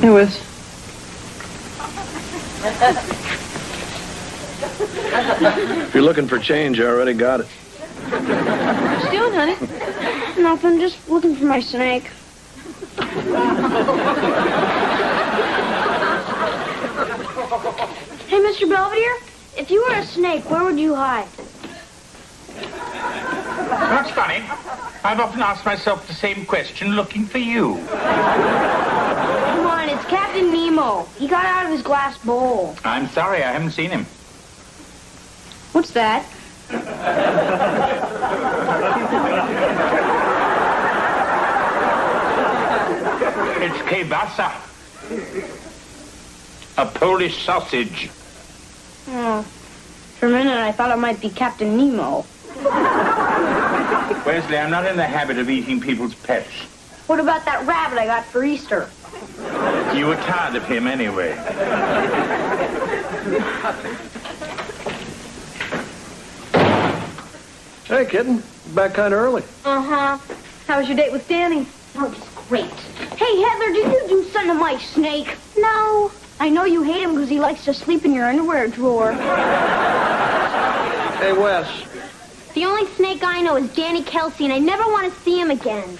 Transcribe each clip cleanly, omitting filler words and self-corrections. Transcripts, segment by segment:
Hey, Wes. If you're looking for change, I already got it. What you doing, honey? Nothing, just looking for my snake. Hey, Mr. Belvedere, if you were a snake, where would you hide? That's funny. I've often asked myself the same question looking for you. Come on, it's Captain Nemo. He got out of his glass bowl. I'm sorry, I haven't seen him. What's that? It's kielbasa. A Polish sausage. Oh, for a minute I thought it might be Captain Nemo. Wesley, I'm not in the habit of eating people's pets. What about that rabbit I got for Easter? You were tired of him anyway. Hey, kitten. Back kind of early. Uh-huh. How was your date with Danny? Oh, just great. Hey, Heather, did you do something to my snake? No. I know you hate him because he likes to sleep in your underwear drawer. Hey, Wes. The only snake I know is Danny Kelsey, and I never want to see him again.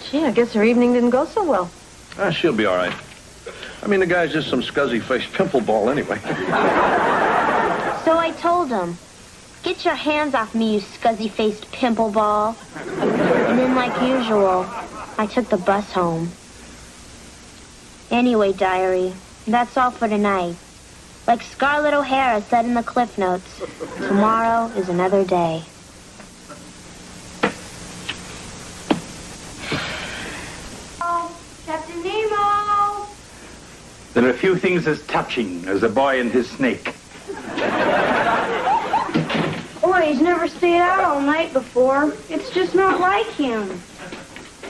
Gee, I guess her evening didn't go so well. She'll be all right. I mean, the guy's just some scuzzy-faced pimple ball anyway. So I told him, get your hands off me, you scuzzy-faced pimple ball. And then, like usual, I took the bus home. Anyway, diary, that's all for tonight. Like Scarlett O'Hara said in the Cliff Notes, tomorrow is another day. Oh, Captain Nemo! There are few things as touching as a boy and his snake. Boy, he's never stayed out all night before. It's just not like him.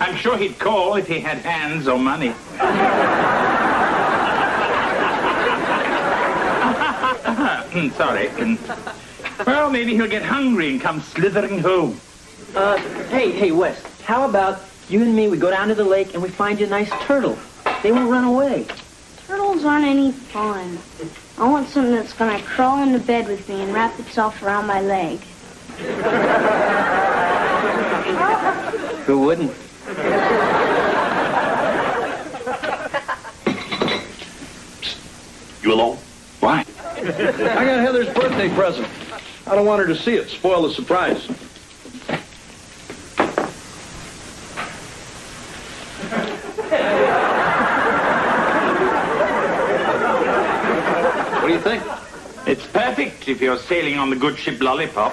I'm sure he'd call if he had hands or money. Sorry. Well, maybe he'll get hungry and come slithering home. Hey, Wes, how about you and me, we go down to the lake and we find you a nice turtle. They won't run away. Turtles aren't any fun. I want something that's gonna crawl into bed with me and wrap itself around my leg. Who wouldn't? You alone? Why? I got Heather's birthday present. I don't want her to see it. Spoil the surprise. What do you think? It's perfect if you're sailing on the good ship Lollipop.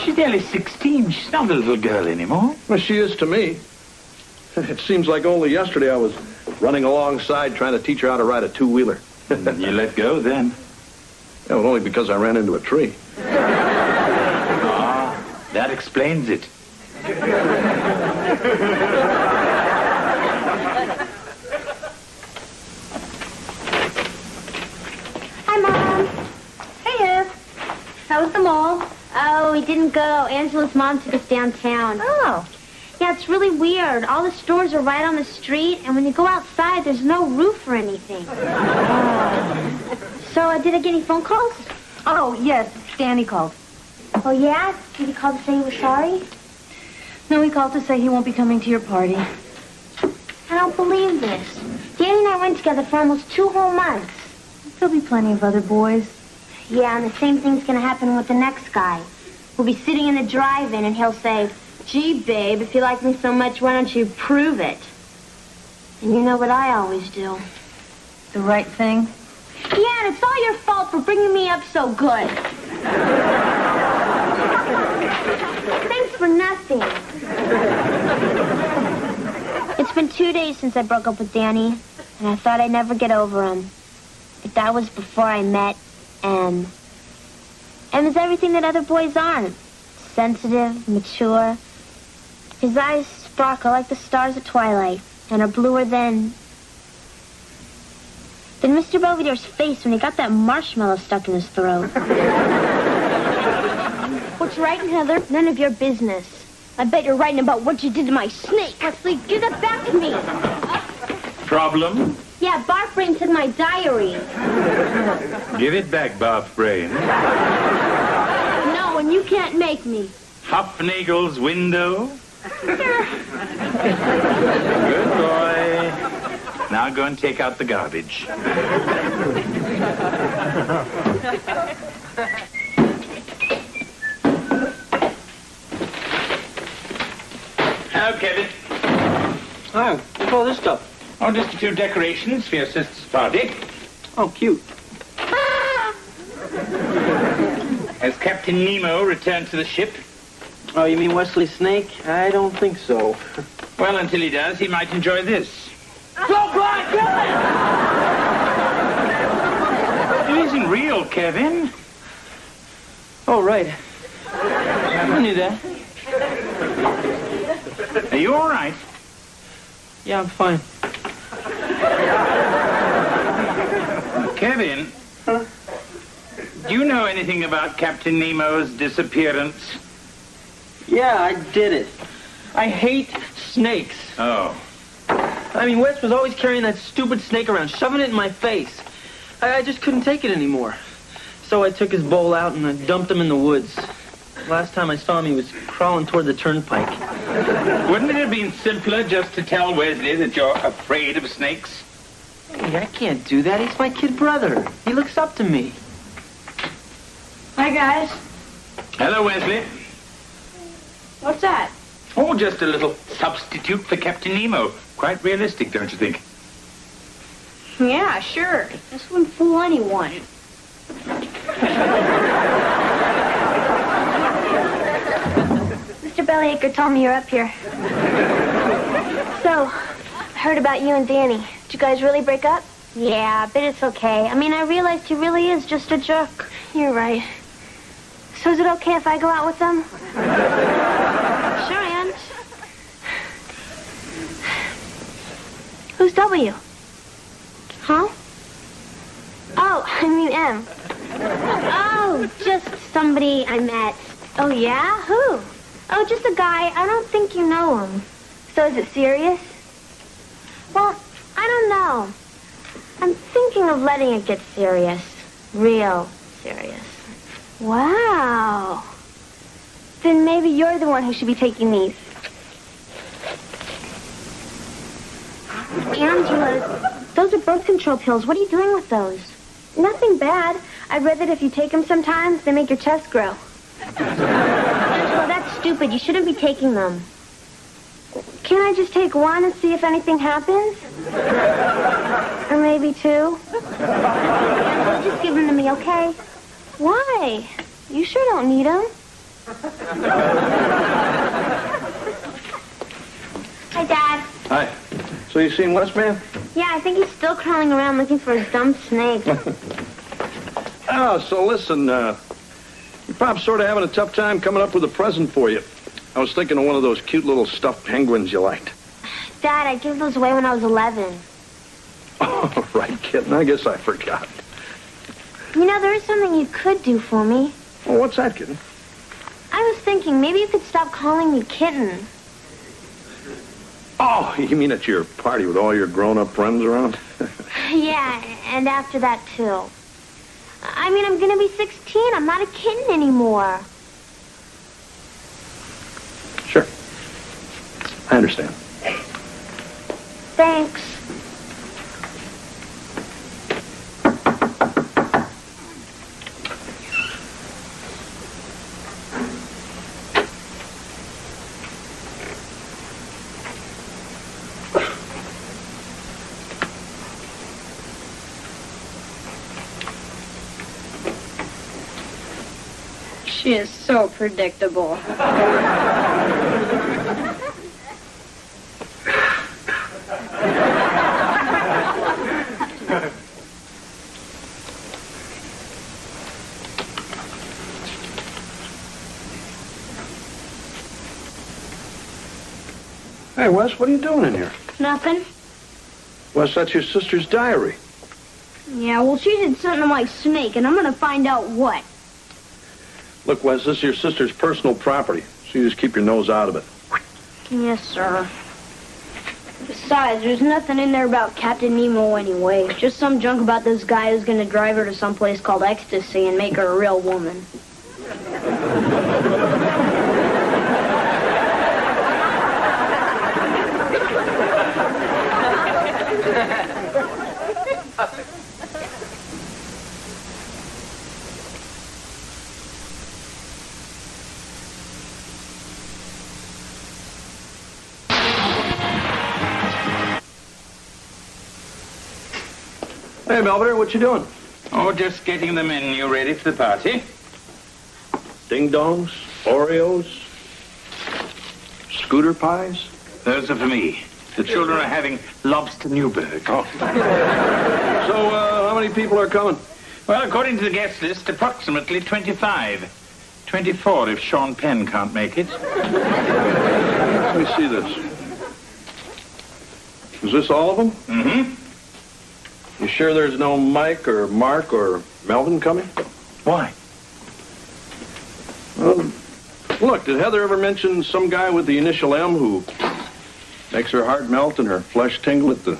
She's nearly 16. She's not a little girl anymore. Well, she is to me. It seems like only yesterday I was running alongside trying to teach her how to ride a two-wheeler. You let go then. Yeah, well, only because I ran into a tree. Ah, that explains it. Hi, Mom. Hey, Ev. How was the mall? Oh, we didn't go. Angela's mom took us downtown. Oh. Yeah, it's really weird. All the stores are right on the street, and when you go outside, there's no roof or anything. So, did I get any phone calls? Oh, yes. Danny called. Oh, yeah? Did he call to say he was sorry? No, he called to say he won't be coming to your party. I don't believe this. Danny and I went together for almost 2 whole months. There'll be plenty of other boys. Yeah, and the same thing's gonna happen with the next guy. We'll be sitting in the drive-in, and he'll say, gee, babe, if you like me so much, why don't you prove it? And you know what I always do. The right thing? Yeah, and it's all your fault for bringing me up so good. Thanks for nothing. It's been 2 days since I broke up with Danny, and I thought I'd never get over him. But that was before I met M. M is everything that other boys aren't. Sensitive, mature. His eyes sparkle like the stars at twilight, and are bluer than Mr. Belvedere's face when he got that marshmallow stuck in his throat. What's right, Heather? None of your business. I bet you're writing about what you did to my snake. Wesley, give that back to me. Problem? Yeah, Barf Brain said my diary. Give it back, Barf Brain. No, and you can't make me. Hufnagel's window. Good boy. Now go and take out the garbage. Now, Kevin. Hi, what's all this stuff? Oh, just a few decorations for your sister's party. Oh, cute. Has Captain Nemo returned to the ship? Oh, you mean Wesley Snake? I don't think so. Well, until he does, he might enjoy this. Don't fly, kill it! It isn't real, Kevin. Oh, right. I knew that. Are you all right? Yeah, I'm fine. Kevin? Huh? Do you know anything about Captain Nemo's disappearance? Yeah, I did it. I hate snakes. Oh. I mean, Wes was always carrying that stupid snake around, shoving it in my face. I just couldn't take it anymore. So I took his bowl out and I dumped him in the woods. Last time I saw him, he was crawling toward the turnpike. Wouldn't it have been simpler just to tell Wesley that you're afraid of snakes? Hey, I can't do that. He's my kid brother. He looks up to me. Hi, guys. Hello, Wesley. What's that? Oh, just a little substitute for Captain Nemo. Quite realistic, don't you think? Yeah, sure. This wouldn't fool anyone. Mr. Bellyacre told me you're up here. So, I heard about you and Danny. Did you guys really break up? Yeah, but it's okay. I mean, I realized he really is just a jerk. You're right. So is it okay if I go out with them? Sure, Aunt. Who's W? Huh? Oh, I mean M. Oh, just somebody I met. Oh, yeah? Who? Oh, just a guy. I don't think you know him. So is it serious? Well, I don't know. I'm thinking of letting it get serious. Real serious. Wow. Then maybe you're the one who should be taking these. Angela, those are birth control pills. What are you doing with those? Nothing bad. I read that if you take them sometimes, they make your chest grow. Angela, that's stupid. You shouldn't be taking them. Can't I just take one and see if anything happens? Or maybe two? Angela, just give them to me, okay? Why? You sure don't need them. Hi, Dad. Hi. So you seen Wes, man? Yeah, I think he's still crawling around looking for his dumb snake. Oh, so listen, your pop's sort of having a tough time coming up with a present for you. I was thinking of one of those cute little stuffed penguins you liked. Dad, I gave those away when I was 11. Oh, right, kitten. I guess I forgot. You know, there is something you could do for me. Well, what's that, kitten? I was thinking, maybe you could stop calling me kitten. Oh, you mean at your party with all your grown-up friends around? Yeah, and after that, too. I mean, I'm going to be 16. I'm not a kitten anymore. Sure. I understand. Thanks. She is so predictable. Hey, Wes, what are you doing in here? Nothing? Wes, that's your sister's diary. Yeah, well, she did something to my snake, and I'm gonna find out what. Look, Wes, this is your sister's personal property, So you just keep your nose out of it. Yes, sir. Besides, there's nothing in there about Captain Nemo anyway. Just some junk about this guy who's gonna drive her to some place called Ecstasy and make her a real woman. Hey, Belvedere, what you doing? Oh, just getting the menu ready for the party. Ding-dongs, Oreos, scooter pies? Those are for me. The children are having lobster Newburg. Oh. So, how many people are coming? Well, according to the guest list, approximately 25. 24 if Sean Penn can't make it. Let me see this. Is this all of them? Mm-hmm. You sure there's no Mike or Mark or Melvin coming? Why? Look, did Heather ever mention some guy with the initial M who makes her heart melt and her flesh tingle at the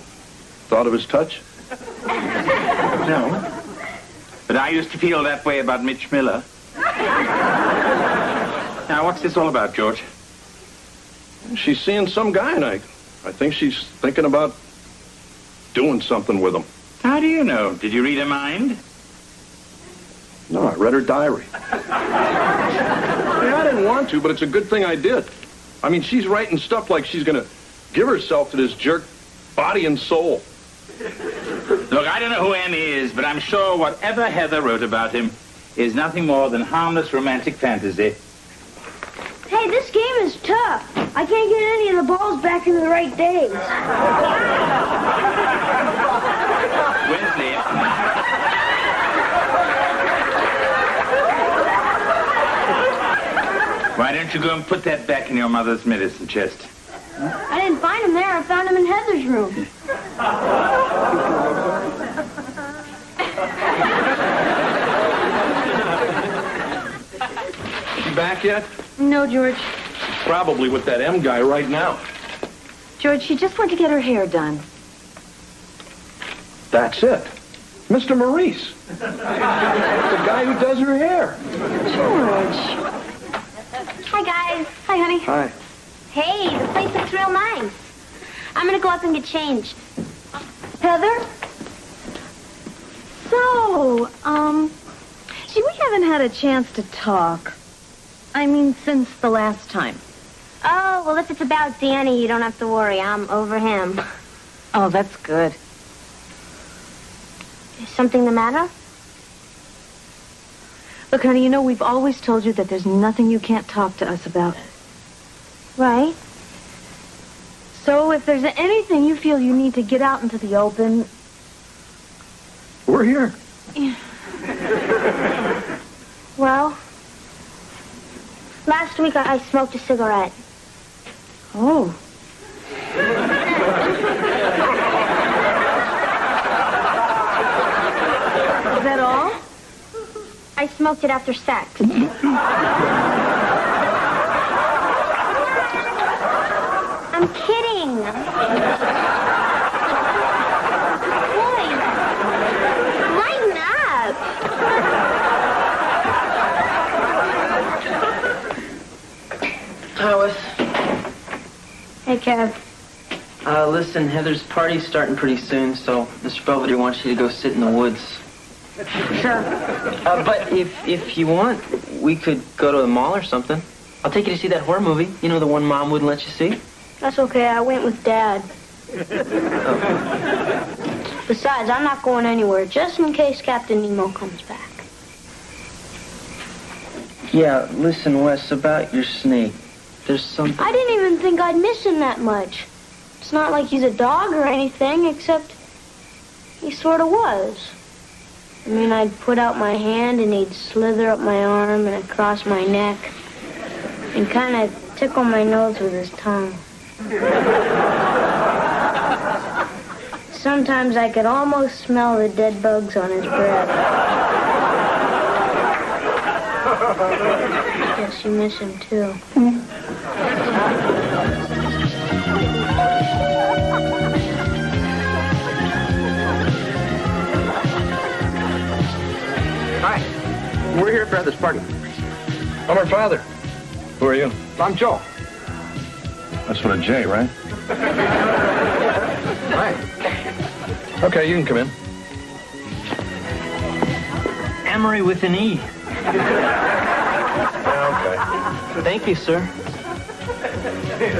thought of his touch? No. But I used to feel that way about Mitch Miller. Now, what's this all about, George? She's seeing some guy, and I think she's thinking about doing something with him. How do you know? Did you read her mind? No, I read her diary. I didn't want to, but it's a good thing I did. I mean, she's writing stuff like she's going to give herself to this jerk, body and soul. Look, I don't know who Annie is, but I'm sure whatever Heather wrote about him is nothing more than harmless romantic fantasy. Hey, this game is tough. I can't get any of the balls back into the right days. Wesley. Why don't you go and put that back in your mother's medicine chest? I didn't find him there. I found him in Heather's room. She back yet? No, George. Probably with that M guy right now. George, she just went to get her hair done. That's it. Mr. Maurice. The guy who does her hair. George. Hi, guys. Hi, honey. Hi. Hey, the place looks real nice. I'm gonna go up and get changed. Heather? So, see, we haven't had a chance to talk. I mean, since the last time. Oh, well, if it's about Danny, you don't have to worry. I'm over him. Oh, that's good. Is something the matter? Look, honey, you know, we've always told you that there's nothing you can't talk to us about. Right. So if there's anything you feel you need to get out into the open... We're here. Yeah. Well, last week I smoked a cigarette. Oh. Is that all? I smoked it after sex. I'm kidding. Boys, lighten up. Alice, Hey, Kev. listen, Heather's party's starting pretty soon, so Mr. Belvedere wants you to go sit in the woods. Sure. But if you want, we could go to the mall or something. I'll take you to see that horror movie. You know, the one Mom wouldn't let you see? That's okay. I went with Dad. Besides, I'm not going anywhere, just in case Captain Nemo comes back. Yeah, listen, Wes, about your snake. There's something... I didn't even think I'd miss him that much. It's not like he's a dog or anything, except he sort of was. I mean, I'd put out my hand and he'd slither up my arm and across my neck and kind of tickle my nose with his tongue. Sometimes I could almost smell the dead bugs on his breath. Guess you miss him, too. Hi. We're here for this party. I'm her father. Who are you? I'm Joe. That's with a J, right? Hi. Okay, you can come in. Emery with an E. Yeah, Thank you, sir. okay.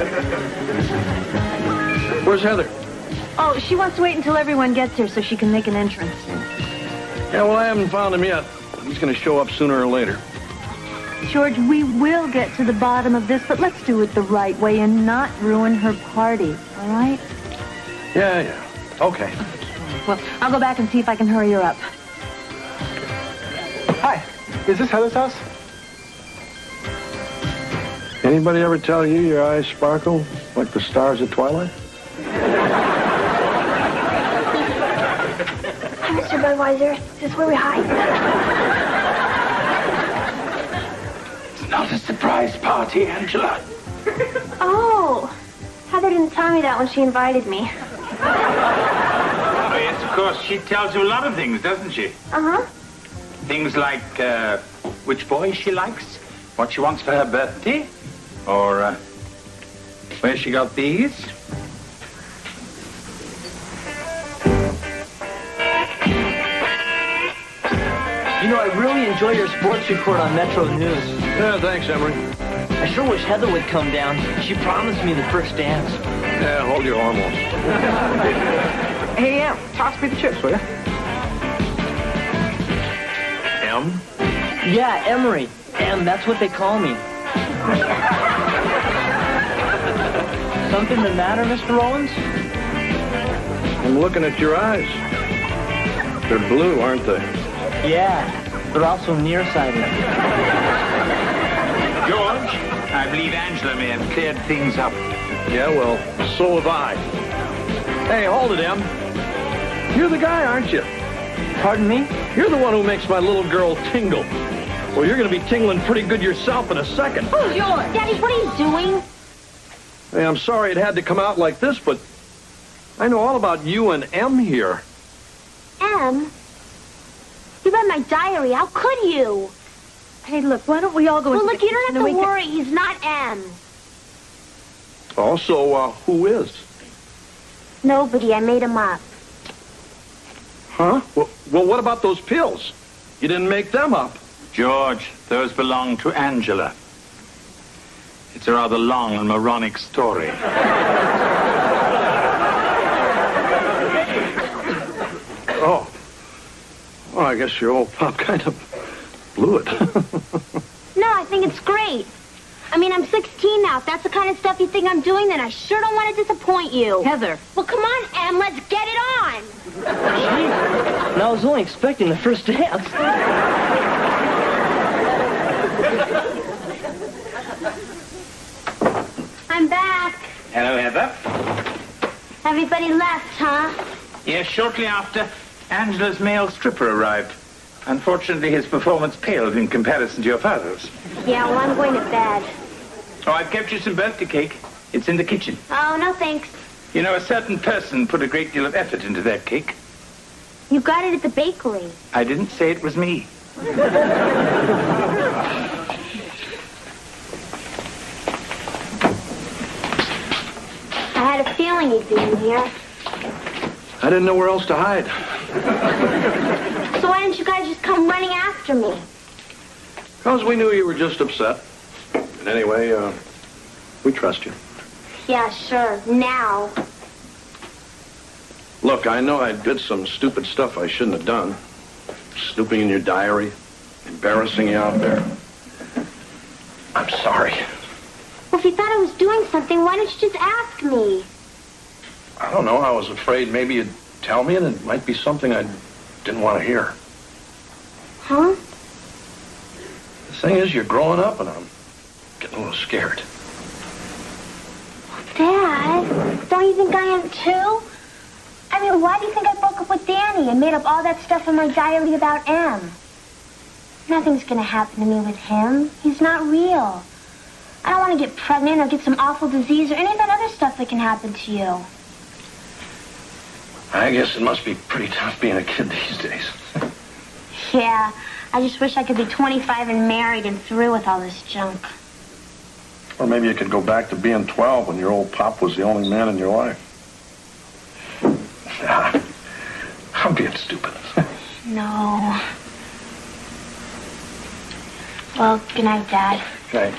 Where's Heather? Oh, she wants to wait until everyone gets here so she can make an entrance. Yeah, well, I haven't found him yet. He's going to show up sooner or later. George, we will get to the bottom of this, but let's do it the right way and not ruin her party, all right? Yeah. Okay. Well, I'll go back and see if I can hurry her up. Hi, is this Heather's house? Anybody ever tell you your eyes sparkle like the stars at twilight? Hi, Mr. Budweiser. Is this where we hide? It's not a surprise party, Angela. Oh, Heather didn't tell me that when she invited me. Oh, yes, of course. She tells you a lot of things, doesn't she? Uh-huh. Things like which boy she likes, what she wants for her birthday, or where she got these. You know, I really enjoy your sports report on Metro News. Yeah, thanks, Emery. I sure wish Heather would come down. She promised me the first dance. Yeah, hold your hormones. Hey, Em, toss me the chips, will you? M? Yeah, Emery. And that's what they call me. Something the matter, Mr. Owens? I'm looking at your eyes. They're blue, aren't they? Yeah, but also nearsighted. George, I believe Angela may have cleared things up. Yeah, well, so have I. Hey, hold it, Em. You're the guy, aren't you? Pardon me? You're the one who makes my little girl tingle. Well, you're going to be tingling pretty good yourself in a second. Oh, George. Daddy, what are you doing? Hey, I'm sorry it had to come out like this, but I know all about you and M here. M? You read my diary. How could you? Hey, look, why don't we all go Well, into look, the you don't kitchen have and to we can- worry. He's not M. Also, who is? Nobody. I made him up. Huh? Well, what about those pills? You didn't make them up. George, those belong to Angela. It's a rather long and moronic story. Oh. Well, I guess your old pop kind of blew it. No, I think it's great. I mean, I'm 16 now. If that's the kind of stuff you think I'm doing, then I sure don't want to disappoint you. Heather. Well, come on, Em. Let's get it on. And I was only expecting the first dance. I'm back. Hello, Heather. Everybody left, huh? Yes, shortly after, Angela's male stripper arrived. Unfortunately, his performance paled in comparison to your father's. Yeah, well, I'm going to bed. Oh, I've kept you some birthday cake. It's in the kitchen. Oh, no thanks. You know, a certain person put a great deal of effort into that cake. You got it at the bakery. I didn't say it was me. I had a feeling you'd be in here. I didn't know where else to hide. So why didn't you guys just come running after me? Because we knew you were just upset. And anyway, we trust you. Yeah, sure. Now. Look, I know I did some stupid stuff I shouldn't have done. Snooping in your diary, embarrassing you out there. I'm sorry. Well, if you thought I was doing something, why didn't you just ask me? I don't know. I was afraid maybe you'd tell me and it might be something I didn't want to hear. Huh? The thing is, you're growing up and I'm getting a little scared. Dad, don't you think I am too? I mean, why do you think I broke up with Danny and made up all that stuff in my diary about M? Nothing's gonna happen to me with him. He's not real. I don't want to get pregnant or get some awful disease or any of that other stuff that can happen to you. I guess it must be pretty tough being a kid these days. Yeah, I just wish I could be 25 and married and through with all this junk. Or maybe you could go back to being 12 when your old pop was the only man in your life. I'm being stupid. No. Well, good night, Dad. Okay.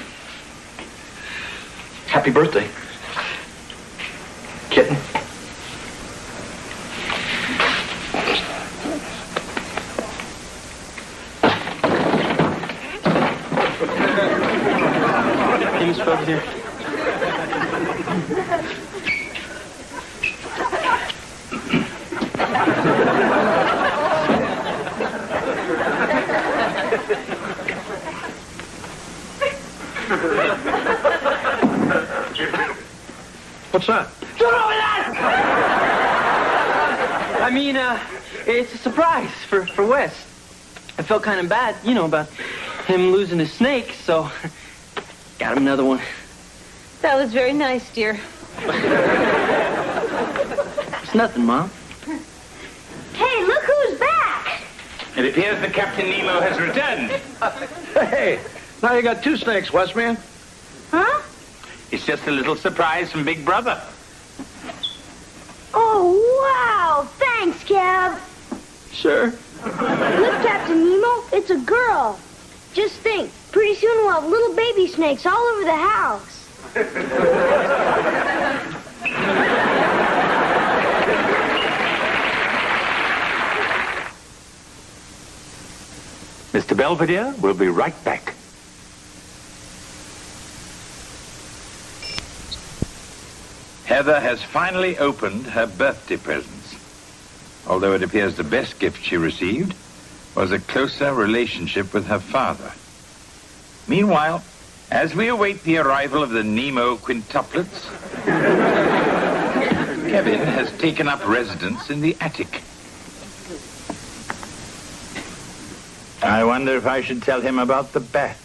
Happy birthday, kitten. Hey, Mr. Belvedere. What's that? I mean, it's a surprise for Wes. I felt kind of bad, you know, about him losing his snake, so got him another one. That was very nice, dear. It's nothing, Mom. Hey, look who's back! It appears the Captain Nemo has returned. Hey, now you got two snakes, West man. Huh? It's just a little surprise from Big Brother. Oh, wow! Thanks, Cab. Sure. Look, Captain Nemo, it's a girl. Just think, pretty soon we'll have little baby snakes all over the house. Mr. Belvedere will be right back. Heather has finally opened her birthday presents. Although it appears the best gift she received was a closer relationship with her father. Meanwhile, as we await the arrival of the Nemo quintuplets, Kevin has taken up residence in the attic. I wonder if I should tell him about the bat.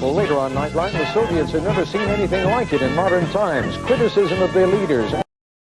Later on Nightline, the Soviets had never seen anything like it in modern times. Criticism of their leaders.